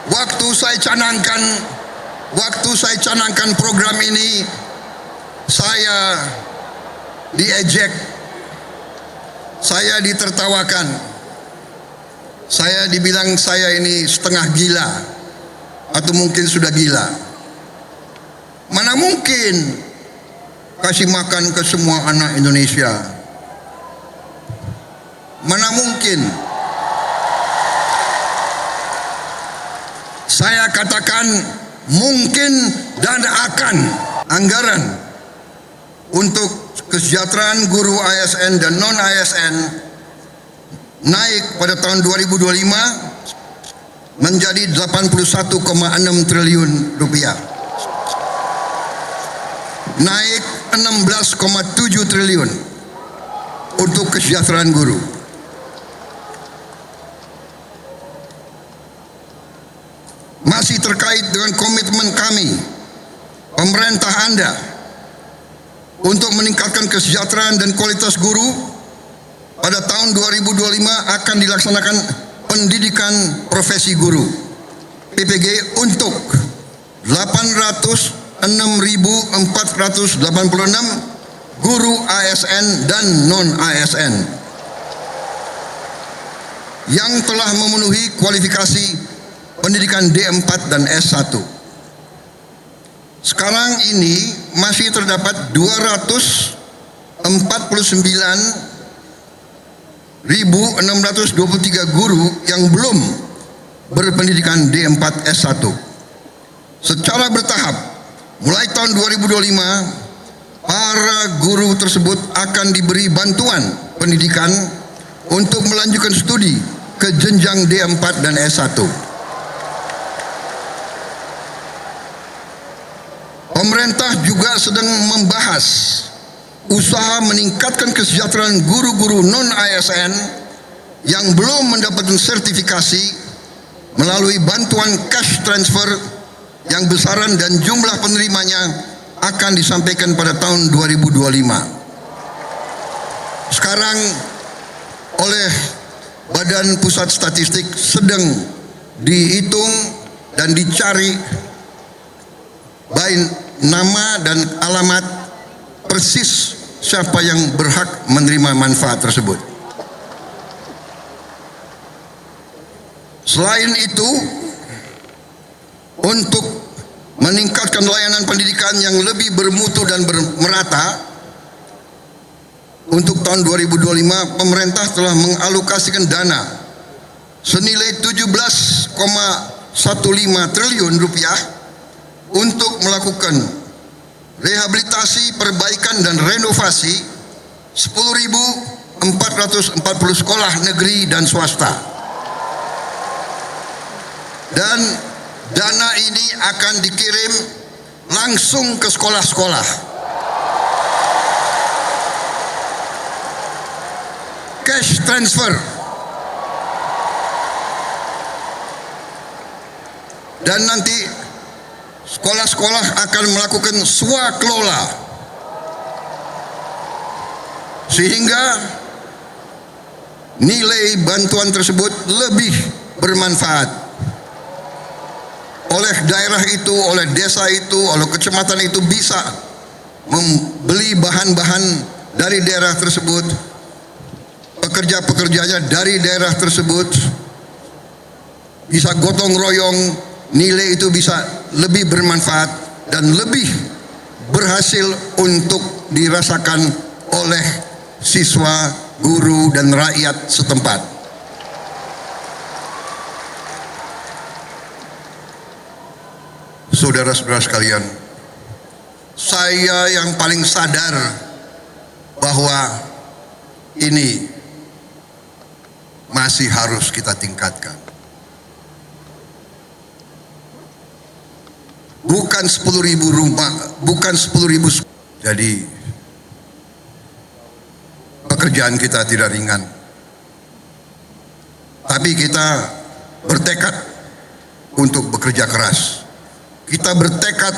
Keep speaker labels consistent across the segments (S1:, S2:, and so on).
S1: Waktu saya canangkan program ini, saya diejek, saya ditertawakan, saya dibilang saya ini setengah gila atau mungkin sudah gila. Mana mungkin kasih makan ke semua anak Indonesia? Mana mungkin? Saya katakan mungkin dan akan. Anggaran untuk kesejahteraan guru ASN dan non ASN naik pada tahun 2025 menjadi 81,6 triliun rupiah, naik 16,7 triliun untuk kesejahteraan guru. Masih terkait dengan komitmen kami, pemerintah Anda, untuk meningkatkan kesejahteraan dan kualitas guru, pada tahun 2025 akan dilaksanakan pendidikan profesi guru PPG untuk 806.486 guru ASN dan non ASN yang telah memenuhi kualifikasi pendidikan D4 dan S1. Sekarang ini masih terdapat 249.623 guru yang belum berpendidikan D4 S1. Secara bertahap, mulai tahun 2025, para guru tersebut akan diberi bantuan pendidikan untuk melanjutkan studi ke jenjang D4 dan S1. Pemerintah juga sedang membahas usaha meningkatkan kesejahteraan guru-guru non-ASN yang belum mendapatkan sertifikasi melalui bantuan cash transfer yang besaran dan jumlah penerimanya akan disampaikan pada tahun 2025. Sekarang oleh Badan Pusat Statistik sedang dihitung dan dicari baik nama dan alamat persis siapa yang berhak menerima manfaat tersebut. Selain itu, untuk meningkatkan layanan pendidikan yang lebih bermutu dan merata, untuk tahun 2025 pemerintah telah mengalokasikan dana senilai 17,15 triliun rupiah untuk melakukan rehabilitasi, perbaikan dan renovasi 10.440 sekolah negeri dan swasta. Dan dana ini akan dikirim langsung ke sekolah-sekolah. Cash transfer. Dan nanti sekolah-sekolah akan melakukan swakelola sehingga nilai bantuan tersebut lebih bermanfaat oleh daerah itu, oleh desa itu, oleh kecamatan itu, bisa membeli bahan-bahan dari daerah tersebut, pekerja-pekerjanya dari daerah tersebut, bisa gotong royong, nilai itu bisa lebih bermanfaat dan lebih berhasil untuk dirasakan oleh siswa, guru dan rakyat setempat. Saudara-saudara sekalian, saya yang paling sadar bahwa ini masih harus kita tingkatkan. Bukan 10.000 rumah, bukan 10.000. Jadi pekerjaan kita tidak ringan. Tapi kita bertekad untuk bekerja keras. Kita bertekad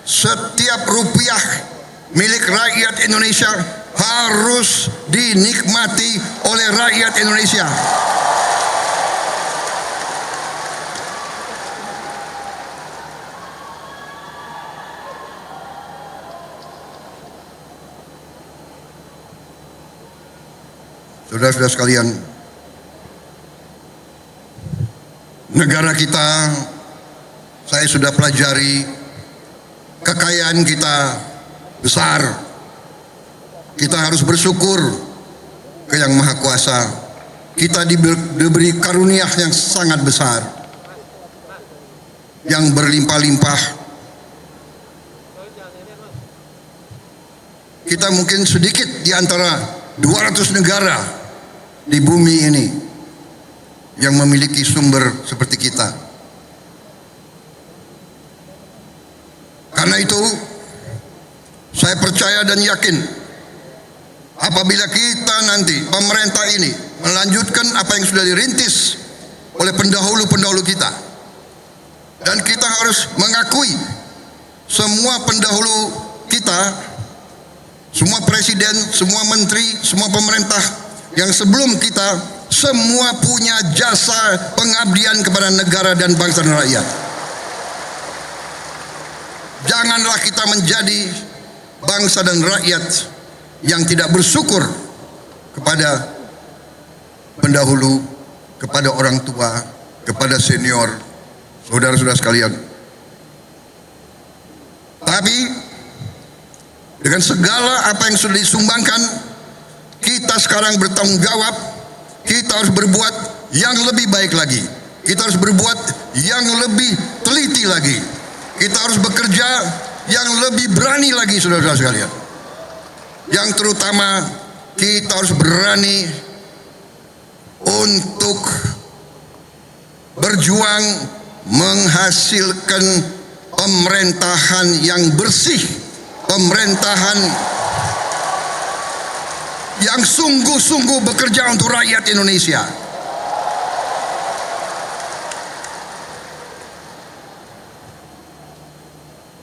S1: setiap rupiah milik rakyat Indonesia harus dinikmati oleh rakyat Indonesia. Saudara-saudara sekalian, negara kita, saya sudah pelajari, kekayaan kita besar. Kita harus bersyukur ke Yang Maha Kuasa. Kita diberi karunia yang sangat besar, yang berlimpah-limpah. Kita mungkin sedikit di antara 200 negara di bumi ini yang memiliki sumber seperti kita. Karena itu, saya percaya dan yakin apabila kita nanti, pemerintah ini melanjutkan apa yang sudah dirintis oleh pendahulu-pendahulu kita, dan kita harus mengakui semua pendahulu kita, semua presiden, semua menteri, semua pemerintah yang sebelum kita, semua punya jasa pengabdian kepada negara dan bangsa dan rakyat. Janganlah kita menjadi bangsa dan rakyat yang tidak bersyukur kepada pendahulu, kepada orang tua, kepada senior, saudara-saudara sekalian. Tapi dengan segala apa yang sudah disumbangkan, kita sekarang bertanggung jawab. Kita harus berbuat yang lebih baik lagi. Kita harus berbuat yang lebih teliti lagi. Kita harus bekerja yang lebih berani lagi, saudara-saudara sekalian. Yang terutama, kita harus berani untuk berjuang menghasilkan pemerintahan yang bersih, pemerintahan yang sungguh-sungguh bekerja untuk rakyat Indonesia.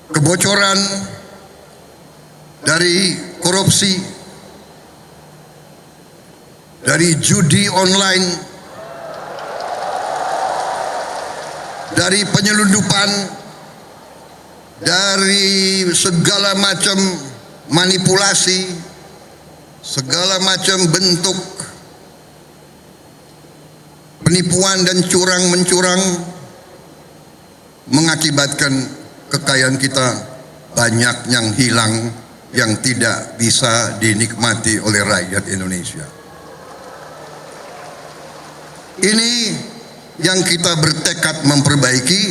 S1: Kebocoran dari korupsi, dari judi online, dari penyelundupan, dari segala macam manipulasi, segala macam bentuk penipuan dan curang-mencurang mengakibatkan kekayaan kita banyak yang hilang, yang tidak bisa dinikmati oleh rakyat Indonesia. Ini yang kita bertekad memperbaiki,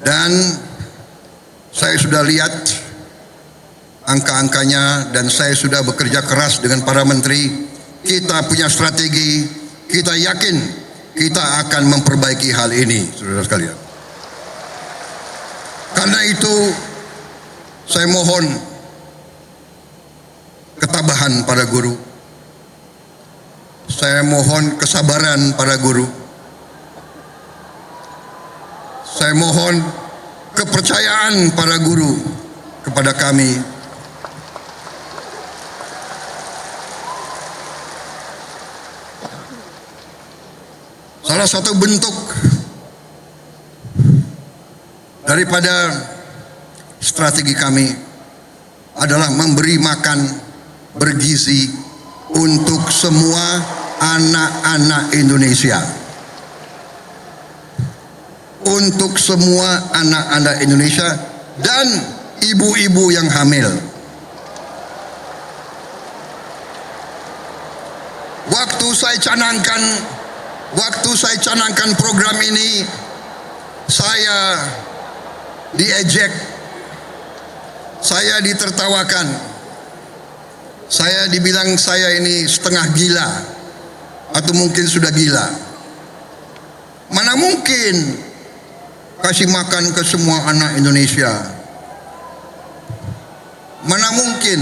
S1: dan saya sudah lihat angka-angkanya, dan saya sudah bekerja keras dengan para menteri. Kita punya strategi, kita yakin kita akan memperbaiki hal ini, saudara sekalian. Karena itu, saya mohon ketabahan para guru, saya mohon kesabaran para guru, saya mohon kepercayaan para guru kepada kami. Salah satu bentuk daripada strategi kami adalah memberi makan bergizi untuk semua anak-anak Indonesia. Untuk semua anak-anak Indonesia dan ibu-ibu yang hamil. Waktu saya canangkan program ini, saya diejek, saya ditertawakan, saya dibilang saya ini setengah gila atau mungkin sudah gila. Mana mungkin kasih makan ke semua anak Indonesia? Mana mungkin?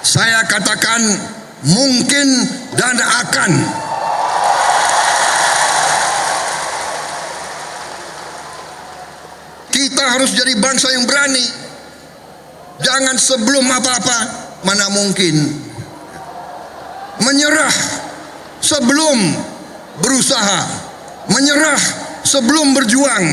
S1: Saya katakan mungkin dan akan. Kita harus jadi bangsa yang berani. Jangan sebelum apa-apa, mana mungkin, menyerah sebelum berusaha, menyerah sebelum berjuang.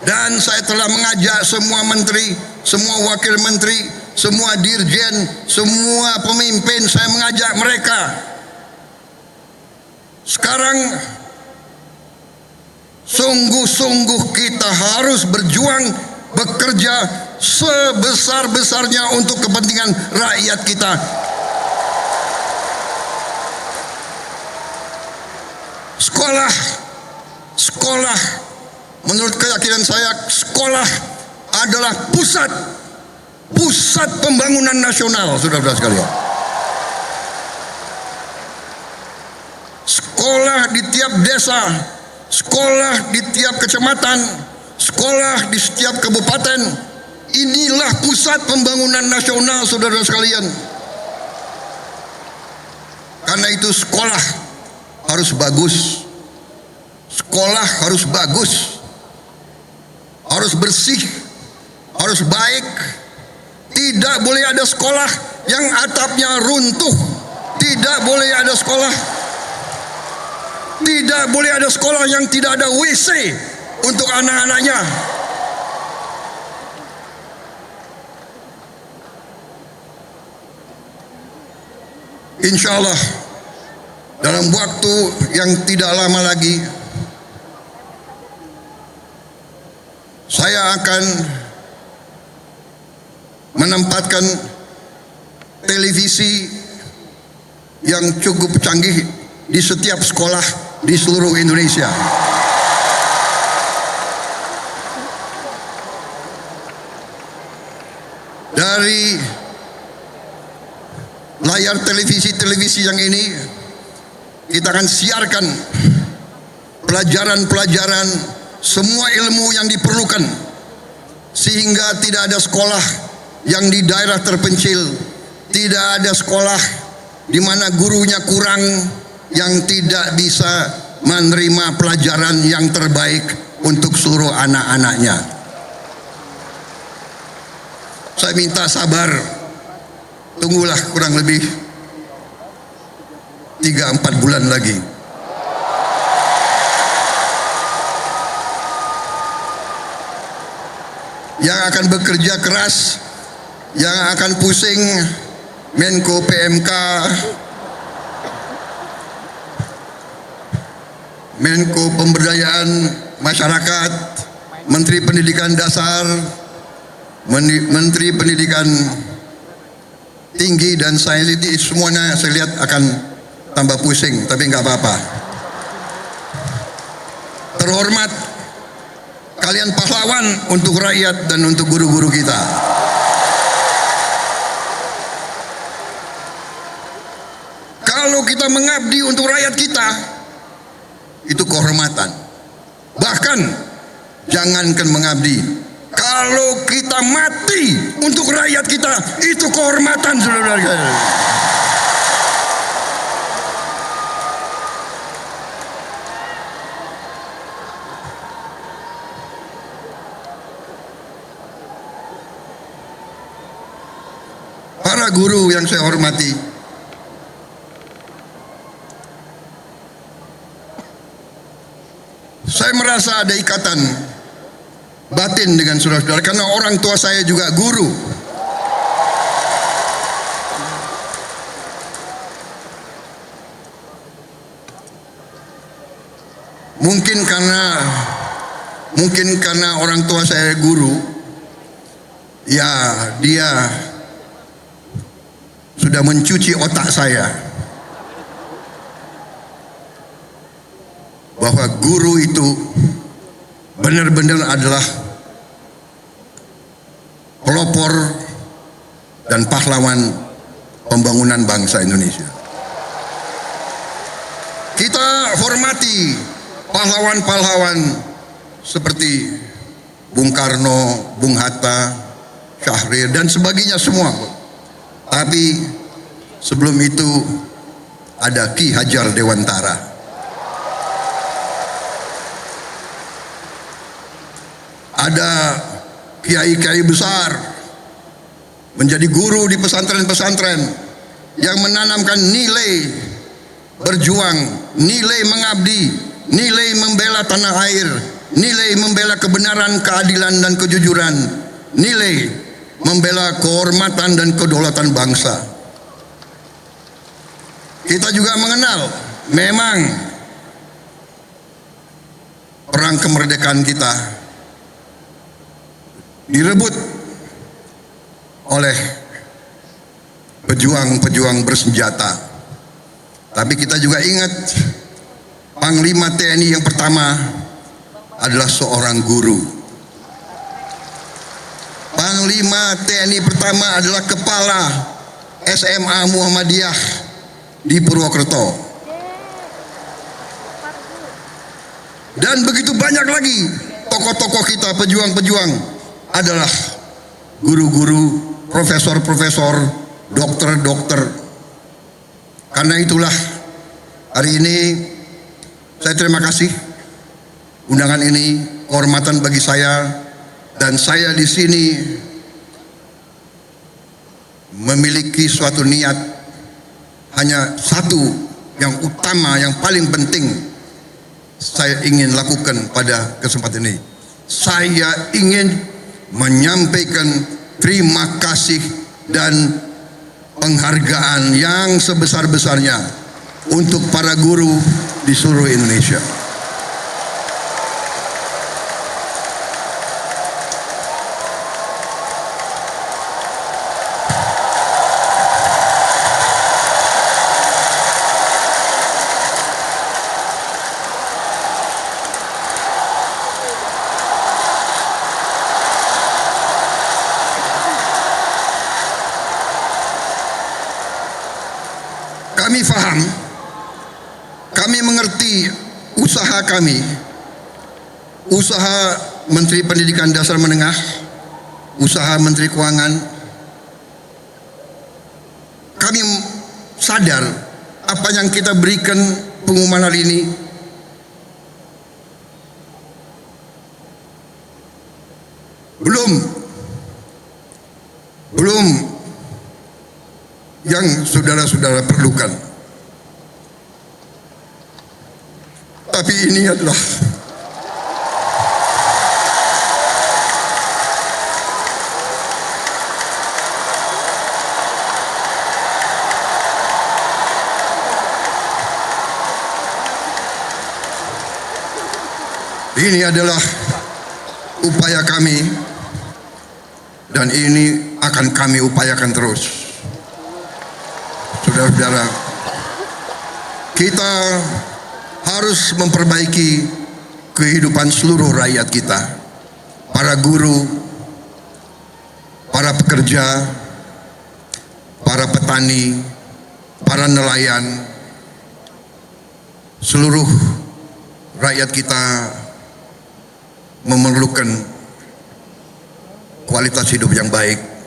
S1: Dan saya telah mengajak semua menteri, semua wakil menteri, semua dirjen, semua pemimpin, saya mengajak mereka. Sekarang sungguh-sungguh kita harus berjuang, bekerja sebesar-besarnya untuk kepentingan rakyat kita. Sekolah, menurut keyakinan saya, sekolah adalah pusat pembangunan nasional, saudara-saudara sekalian. Sekolah di tiap desa, sekolah di tiap kecamatan, sekolah di setiap kabupaten, inilah pusat pembangunan nasional, saudara sekalian. Karena itu sekolah harus bagus, sekolah harus bagus, harus bersih, harus baik. Tidak boleh ada sekolah yang atapnya runtuh, tidak boleh ada sekolah yang tidak ada WC untuk anak-anaknya. Insya Allah dalam waktu yang tidak lama lagi saya akan menempatkan televisi yang cukup canggih di setiap sekolah di seluruh Indonesia. Dari layar televisi yang ini kita akan siarkan pelajaran-pelajaran, semua ilmu yang diperlukan, sehingga tidak ada sekolah yang di daerah terpencil, tidak ada sekolah di mana gurunya kurang, yang tidak bisa menerima pelajaran yang terbaik untuk seluruh anak-anaknya. Saya minta sabar, tunggulah kurang lebih 3-4 bulan lagi. Yang akan bekerja keras, yang akan pusing Menko PMK, Menko Pemberdayaan Masyarakat, Menteri Pendidikan Dasar, Menteri Pendidikan Tinggi dan Sains, itu semuanya saya lihat akan tambah pusing, tapi nggak apa-apa. Terhormat, kalian pahlawan untuk rakyat dan untuk guru-guru kita. Kalau kita mengabdi untuk rakyat kita, itu kehormatan. Bahkan jangankan mengabdi, kalau kita mati untuk rakyat kita, itu kehormatan, saudara-saudara. Para guru yang saya hormati, saya merasa ada ikatan batin dengan saudara-saudara karena orang tua saya juga guru. Mungkin karena orang tua saya guru, ya dia sudah mencuci otak saya bahwa guru itu benar-benar adalah pelopor dan pahlawan pembangunan bangsa Indonesia. Kita hormati pahlawan-pahlawan seperti Bung Karno, Bung Hatta, Syahrir dan sebagainya semua. Tapi sebelum itu ada Ki Hajar Dewantara. Ada kiai-kiai besar menjadi guru di pesantren-pesantren yang menanamkan nilai berjuang, nilai mengabdi, nilai membela tanah air, nilai membela kebenaran, keadilan, dan kejujuran, nilai membela kehormatan dan kedaulatan bangsa. Kita juga mengenal memang perang kemerdekaan kita direbut oleh pejuang-pejuang bersenjata. Tapi kita juga ingat Panglima TNI yang pertama adalah seorang guru. Panglima TNI pertama adalah kepala SMA Muhammadiyah di Purwokerto. Dan begitu banyak lagi tokoh-tokoh kita, pejuang-pejuang adalah guru-guru, profesor-profesor, dokter-dokter. Karena itulah hari ini saya terima kasih undangan ini, kehormatan bagi saya, dan saya di sini memiliki suatu niat hanya satu yang utama, yang paling penting saya ingin lakukan pada kesempatan ini. Saya ingin menyampaikan terima kasih dan penghargaan yang sebesar-besarnya untuk para guru di seluruh Indonesia. Kami faham, kami mengerti usaha kami, usaha Menteri Pendidikan Dasar Menengah, usaha Menteri Keuangan. Kami sadar apa yang kita berikan pengumuman hari ini belum yang saudara-saudara perlukan. Tapi ini adalah upaya kami, dan ini akan kami upayakan terus. Saudara-saudara, kita harus memperbaiki kehidupan seluruh rakyat kita, para guru, para pekerja, para petani, para nelayan, seluruh rakyat kita memerlukan kualitas hidup yang baik.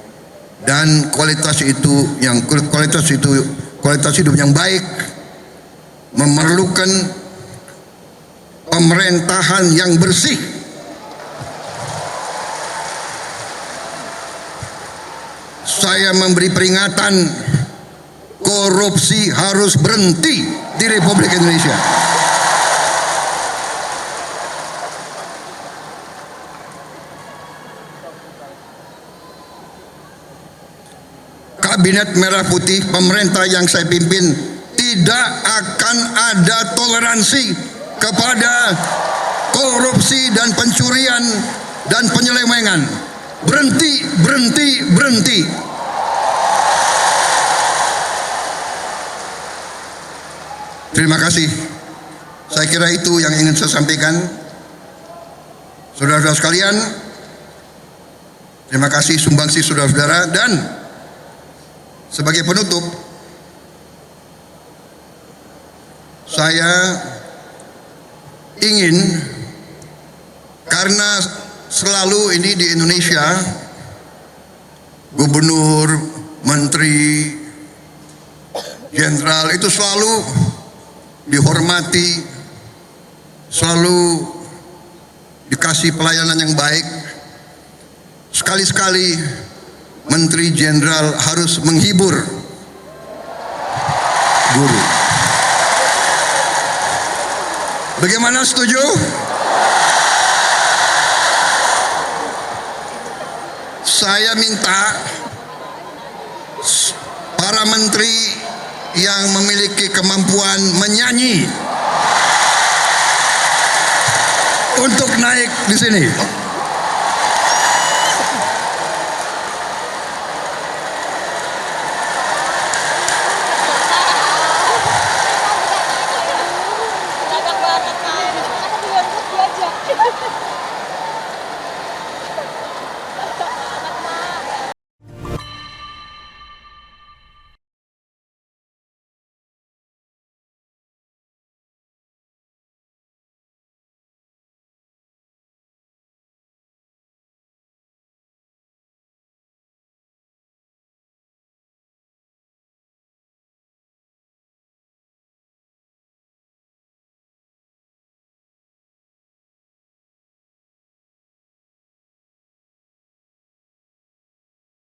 S1: Dan kualitas hidup yang baik memerlukan pemerintahan yang bersih. Saya memberi peringatan, korupsi harus berhenti di Republik Indonesia. Kabinet Merah Putih, pemerintah yang saya pimpin, tidak akan ada toleransi kepada korupsi dan pencurian dan penyelewengan. Berhenti, berhenti, berhenti. Terima kasih. Saya kira itu yang ingin saya sampaikan. Saudara-saudara sekalian, terima kasih sumbangsi saudara-saudara. Dan sebagai penutup, saya ingin, karena selalu ini di Indonesia gubernur, menteri, jenderal itu selalu dihormati, selalu dikasih pelayanan yang baik. Sekali-sekali menteri jenderal harus menghibur guru. Bagaimana, setuju? saya minta para menteri yang memiliki kemampuan menyanyi untuk naik di sini.